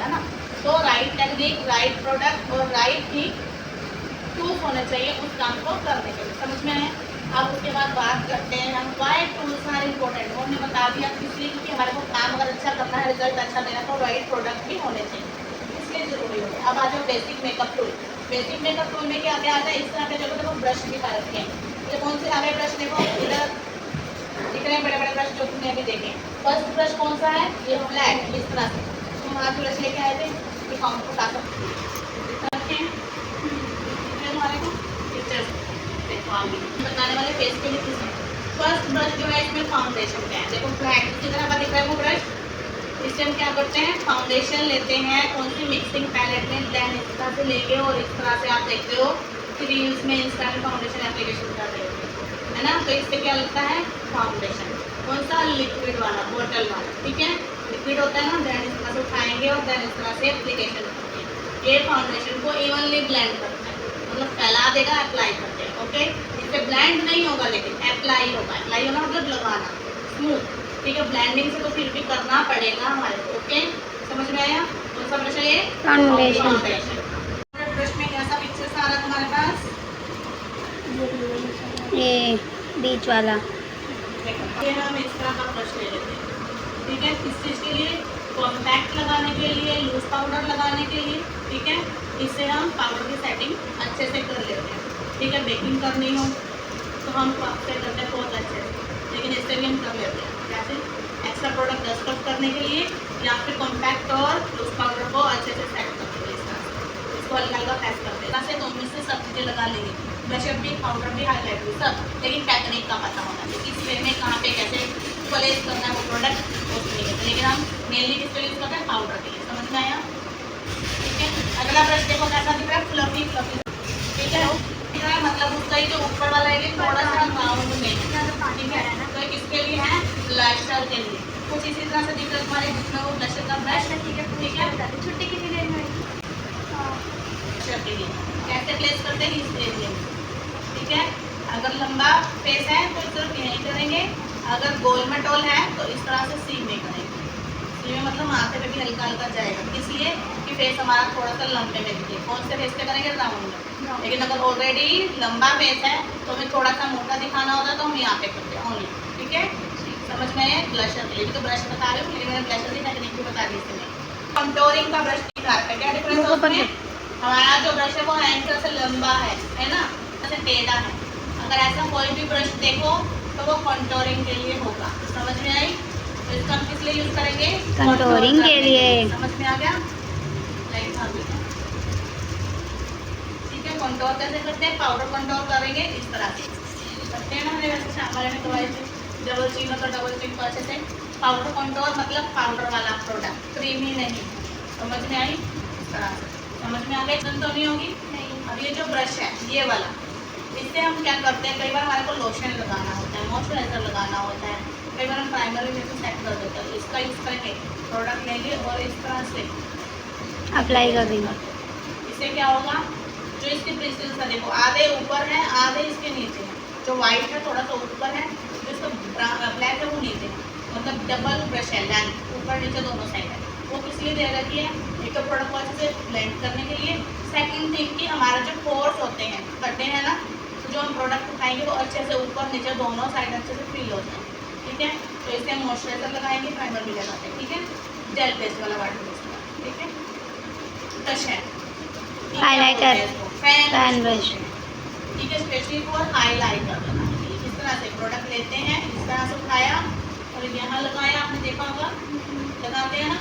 है ना। तो राइट टेक्निक, राइट प्रोडक्ट और राइट ही टूल्स होने चाहिए उस काम को करने के लिए, समझ में आए। अब उसके बाद बात करते हैं हम वाई टूल्स आर इम्पोर्टेंट। हमने बता दिया इसलिए क्योंकि हमारे को काम अगर अच्छा करना है, रिजल्ट अच्छा देना, तो राइट प्रोडक्ट भी होने चाहिए, इसलिए जरूरी होगा। अब आ जाओ basic makeup tool. Basic makeup tool में क्या क्या आता है, इस तरह के जगह देखो ब्रश भी पा रखे हैं। ये कौन से आ गए ब्रश, देखो इधर दिख रहे हैं बड़े बड़े ब्रश जो तुमने अभी देखे। फर्स्ट ब्रश कौन सा है, ये फ्लैट, इस तरह से तुम आज ब्रश लेके आए थे, ये काउंट को काटा हमारे को पिक्चर्स देखो आगे बताने वाले फेस के लिए। फर्स्ट ब्रश जो है इसमें फाउंडेशन का है, देखो फ्लैट इसी तरह का दिख रहा है वो ब्रश। इससे हम क्या करते हैं, फाउंडेशन लेते हैं कौन सी मिक्सिंग पैलेट में, देन इस तरह से लेके और इस तरह से आप देखते हो कि रील्स में इंस्टा में फाउंडेशन एप्लीकेशन कर रहे हो, है ना। तो इससे क्या लगता है फाउंडेशन, कौन सा लिक्विड वाला, बोतल वाला, ठीक है, लिक्विड होता है ना। देन इस तरह से उठाएंगे और देन इस तरह से एप्लीकेशन करेंगे। ये फाउंडेशन को इवनली ब्लेंड करता है, मतलब फैला देगा, अप्लाई करते हैं, ओके। इससे ब्लेंड नहीं होगा लेकिन अप्लाई होगा। अप्लाई होना मतलब लगाना, स्मूथ, ठीक है। ब्लेंडिंग से तो फिर भी करना पड़ेगा हमारे को, ओके। समझ में आया। कौन सा ब्रश है ये, फाउंडेशन। ब्रश में कैसा पिक्चर आ रहा है तुम्हारे पास, ये बीच वाला। ये हम इस तरह का ब्रश ले लेते हैं, ठीक है। किस चीज़ के लिए, कॉम्पैक्ट लगाने के लिए, लूज पाउडर लगाने के लिए, ठीक है। इससे हम पाउडर की सेटिंग अच्छे से कर लेते हैं, ठीक है। बेकिंग करनी हो तो हम से करते हैं बहुत अच्छे से, लेकिन इससे भी हम कर लेते हैं कैसे, एक्स्ट्रा प्रोडक्ट डस्ट अप करने के लिए या फिर कॉम्पैक्ट और लूज पाउडर को अच्छे से सेट करने के लिए इस तरह से इसको हल्का हल्का प्रेस करते हैं। ऐसे तो इससे सब चीज़ें लगा लेंगे, ब्रशअप भी, पाउडर भी, हाईलाइट भी, सब, लेकिन टेक्निक का पता होना चाहिए, किस वे में कहाँ पे कैसे प्लेस करना है वो प्रोडक्ट, वो नहीं, लेकिन हम मेनली किसके यूज़ करते हैं, पाउडर के लिए। समझ में आया, ठीक है। अगला ब्रश देखो कैसा दिख रहा है, फ्लफी फ्लफी, ठीक है। मतलब उसका ही जो ऊपर वाला है थोड़ा सा राउंड में, ठीक है। तो किसके लिए है, ब्लशर के लिए। कुछ इसी तरह से दिख रहा है तुम्हारे जिसमें वो ब्लशर का ब्रश है, ठीक है, ठीक है। छुट्टी किसी दिन में ब्लशर के लिए कैसे प्लेस करते हैं, इस एरिया में, ठीक है। अगर लंबा फेस है तो इस तरफ यहीं करेंगे, अगर गोल मटोल है तो इस तरह से सी में करेंगे। सी में मतलब माथे पे भी हल्का हल्का जाएगा, इसलिए कि फेस हमारा थोड़ा सा लंबे में दिखे। कौन से फेस पे करेंगे, राउंड में। लेकिन अगर ऑलरेडी लंबा फेस है तो हमें थोड़ा सा मोटा दिखाना होता है तो हम यहाँ पे करते हैं ओनली, ठीक है। समझ में आया। ब्लशर के लिए तो ब्रश बता रहे हो, लेकिन मैंने ब्लशर की टेक्निक भी बता दी इसमें। कंटोरिंग का ब्रश दिखा रखा है, क्या डिफरेंस होता है, हमारा जो ब्रश है वो है इस तरह से लंबा है ना, ऐसे टेढ़ा है। अगर ऐसा कोई भी ब्रश देखो तो वो कंटोरिंग के लिए होगा, समझ में आई। तो इसका हम किस लिए यूज करेंगे, कंटोरिंग के लिए। समझ में आ गया, ठीक है। कंटोर कैसे करते हैं, पाउडर कंटोर करेंगे इस तरह से करते हैं ना, मैंने वैसे शाम में दवाई से डबल चिन और डबल चिन को अच्छे से पाउडर कंटोर, मतलब पाउडर वाला प्रोडक्ट, क्रीमी नहीं। समझ में आई, इस तरह से समझ में आ गई, तो नहीं होगी। अब ये जो ब्रश है ये वाला, इससे हम क्या करते हैं, कई बार हमारे को लोशन लगाना होता है, मॉइस्चराइजर लगाना होता है, कई बार हम प्राइमर भी जैसे सेट कर देते हैं। इसका यूज़ करेंगे, प्रोडक्ट लेंगे और इस तरह से अप्लाई कर देंगे। इससे क्या होगा, जो इसके ब्रिस्टल्स है देखो, आधे ऊपर है आधे इसके नीचे है। जो वाइट है थोड़ा सा ऊपर है, जो इसका ब्लैक है वो नीचे है, मतलब डबल ब्रश है, लेंथ ऊपर नीचे दोनों साइड है। वो किस लिए दे रखी है, एक तो प्रोडक्ट को अच्छे से ब्लेंड करने के लिए, सेकंड थिंग कि हमारा जो पोर्स होते हैं, कटे हैं ना, तो जो हम प्रोडक्ट उठाएंगे वो अच्छे से ऊपर नीचे दोनों साइड अच्छे से फील हो जाए, ठीक है। तो इससे हम मॉइस्चराइजर लगाएंगे, प्राइमर भी लगाते हैं, ठीक है, जेल बेस वाला, वाटर बेस वाला, ठीक है। ब्रश है हाइलाइटर, पैन ब्रश, ठीक है, स्पेशली फॉर हाईलाइटर लगाने के लिए। इस तरह से प्रोडक्ट लेते हैं, इस तरह से उठाया और यहाँ लगाया, आपने देखा होगा लगाते हैं ना,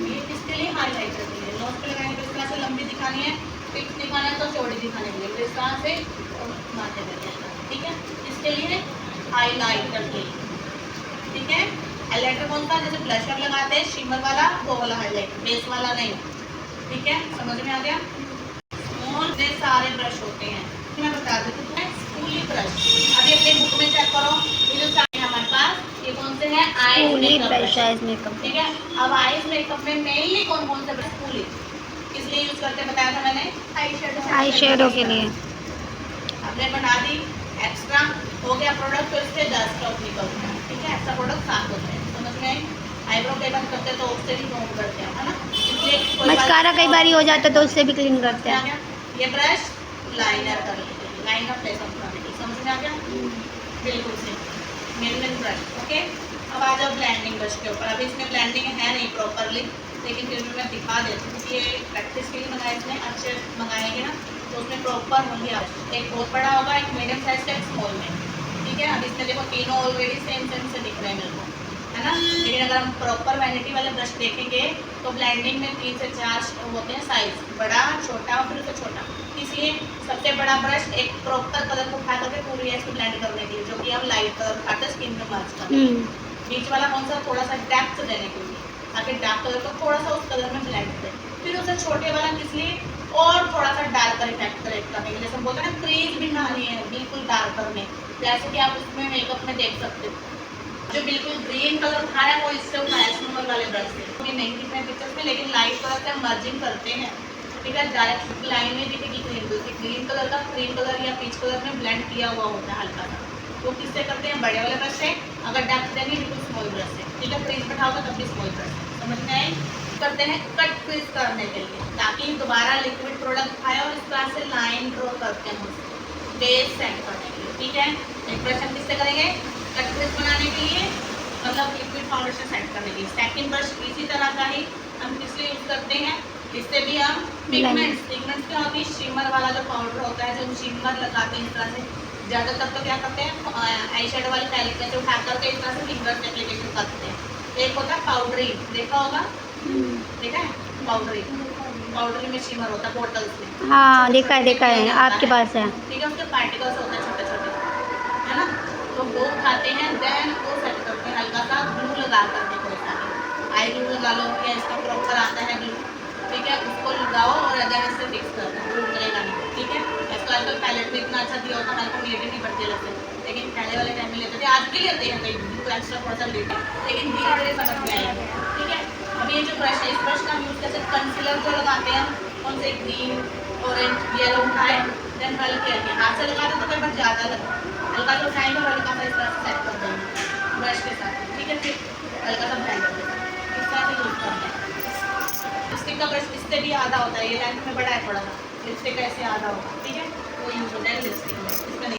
ये किसके लिए, हाईलाइटर के लिए। नोज पे लगाएंगे तो इस तरह से लंबी दिखानी है, फिक्स दिखाना है तो चौड़ी दिखाने के लिए, तो इस तरह से और माथे पे देना, ठीक है। इसके लिए हाईलाइटर के लिए, ठीक है। हाईलाइटर कौन सा, जैसे ब्लशर लगाते हैं शिमर वाला, वो वाला हाईलाइटर, बेस वाला नहीं, ठीक है। समझ में आ गया। स्मॉल से सारे ब्रश होते हैं, मैं बता देती हूँ। स्कूली ब्रश, अभी अपने बुक में चेक करो, ये जो सारे हमारे पास ये कौन से हैं, आई ब्रश, आईज मेकअप, ठीक है। अब आईज मेकअप में मेनली कौन कौन से ब्रश स्कूली किस लिए यूज करते हैं, बताया था मैंने, आई शेडो के लिए। आपने बना दी, एक्स्ट्रा हो गया प्रोडक्ट, तो इससे डस्ट ऑफ निकलता है, ठीक है, एक्स्ट्रा प्रोडक्ट साफ होता है। समझ में आई। आईब्रो कई बार करते हैं तो उससे भी कम करते हैं, है ना, इसलिए मस्कारा कई बार हो जाता है तो उससे भी क्लीन करते समझ आ हैं। गया? ये ब्रश लाइनर कर लेते हैं, लाइन ऑफ लेस ऑफ समझ में आ गया? बिल्कुल से मेन ब्रश। ओके, अब आ जाओ ब्लेंडिंग ब्रश के ऊपर। अभी इसमें ब्लेंडिंग है नहीं प्रॉपरली, लेकिन फिर भी मैं दिखा देती हूँ कि ये प्रैक्टिस के लिए मंगाए, इसने अच्छे मंगाएंगे ना तो उसमें प्रॉपर होंगे। आप एक बहुत बड़ा होगा, एक मीडियम साइज का, एक स्मॉल में, ठीक है। अब इसमें देखो तीनों ऑलरेडी सेम सेम से दिख रहे हैं मेरे को, है ना। लेकिन अगर हम प्रॉपर वैनिटी वाले ब्रश देखेंगे तो ब्लेंडिंग में 3 से 4 होते हैं साइज, बड़ा, छोटा और फिर उससे छोटा। इसलिए सबसे बड़ा ब्रश एक प्रॉपर कलर को उठा करके पूरी ऐसे ब्लेंड करने के लिए, जो कि हम लाइट कलर उठाते हैं स्किन में मर्ज करते हैं। बीच वाला कौन सा, थोड़ा सा डेप्थ देने के लिए, ताकि डार्क कलर को थोड़ा सा उस कलर में ब्लेंड करें। फिर उसे छोटे वाला किस लिए, और थोड़ा सा डार्कर इफेक्ट क्रिएट करने के लिए, जैसे बोलते हैं ना क्रीज भी ना है बिल्कुल डार्कर में, जैसे कि आप उसमें मेकअप में देख सकते हो। जो बिल्कुल ग्रीन कलर उठाया है वो इससे उठाया नॉर्मल वाले ब्रश से, तो ये नहीं दिख रहे पिक्चर्स में, लेकिन लाइट कलर से हम मर्जिंग करते हैं, ठीक है। डायरेक्ट लाइन में दिखेगी ग्रीन कलर का, क्रीम कलर या पीच कलर में ब्लेंड किया हुआ होता है हल्का सा। तो किससे करते हैं, बड़े वाले ब्रश से। अगर डेप्थ देंगे बिल्कुल स्मॉल ब्रश से, ठीक है। क्रीज बैठाओगे तब भी स्मॉल ब्रश, समझ में आई। करते हैं कट क्रीज करने के लिए, ताकि दोबारा लिक्विड प्रोडक्ट उठाए और इस तरह से लाइन ड्रॉ करते हैं बेस सेट करने के लिए, ठीक है। एक ब्रश हम किससे करेंगे, कट क्रीज बनाने के लिए, मतलब लिक्विड फाउंडेशन सेट करने के लिए। सेकंड ब्रश इसी तरह का ही हम किस लिए यूज करते हैं, इससे भी हम पिगमेंट्स क्या होती है, शिमर वाला जो पाउडर होता है, जो हम शिमर लगाते हैं इस तरह से, ज़्यादातर तो क्या करते हैं आई शेडो वाले पैलेट में से उठा करके इस तरह से फिंगर से एप्लीकेशन करते हैं। एक होता है पाउडरिंग, देखा होगा, देखा है पाउडरिंग में शिमर होता है बोटल्स में, हाँ देखा है आपके पास है। ठीक है। उसके पार्टिकल्स होते हैं छोटे छोटे, है ना। तो वो उठाते हैं, देन वो सेट करते हैं हल्का सा ग्लू लगा करके, कोई सा आई ग्लू लगा लो या इसका प्रॉपर आता है ग्लू, ठीक है। उसको लगाओ और अगर इससे फिक्स कर दो, ग्लू करेगा नहीं, ठीक है। इसका आजकल पैलेट भी इतना अच्छा दिया होता है, हमारे को नीड नहीं पड़ती लगते, लेकिन पहले वाले टाइम में लेते थे, आज भी लेते हैं कई ग्लू एक्स्ट्रा थोड़ा सा लेते हैं, लेकिन धीरे धीरे समझ में आएगा, ठीक है। अब ये जो ब्रश है, इस ब्रश का हम यूज़ करते हैं कंसीलर जो लगाते हैं, कौन से ग्रीन ऑरेंज येलो उठाए, देन हल्के हल्के हाथ से लगाते तो कई बार ज़्यादा लगा, हल्का सा उठाएंगे और हल्का सा इस तरह से सेट कर देंगे ब्रश के साथ, ठीक है। फिर हल्का सा ब्लेंडर के साथ इस तरह से यूज़ करना है। लिपस्टिक का ब्रश इससे भी आधा होता है, ये लेंथ में बड़ा है थोड़ा सा, लिपस्टिक का ऐसे आधा होगा, ठीक है। वो यूज़ होता है लिपस्टिक में, इसमें नहीं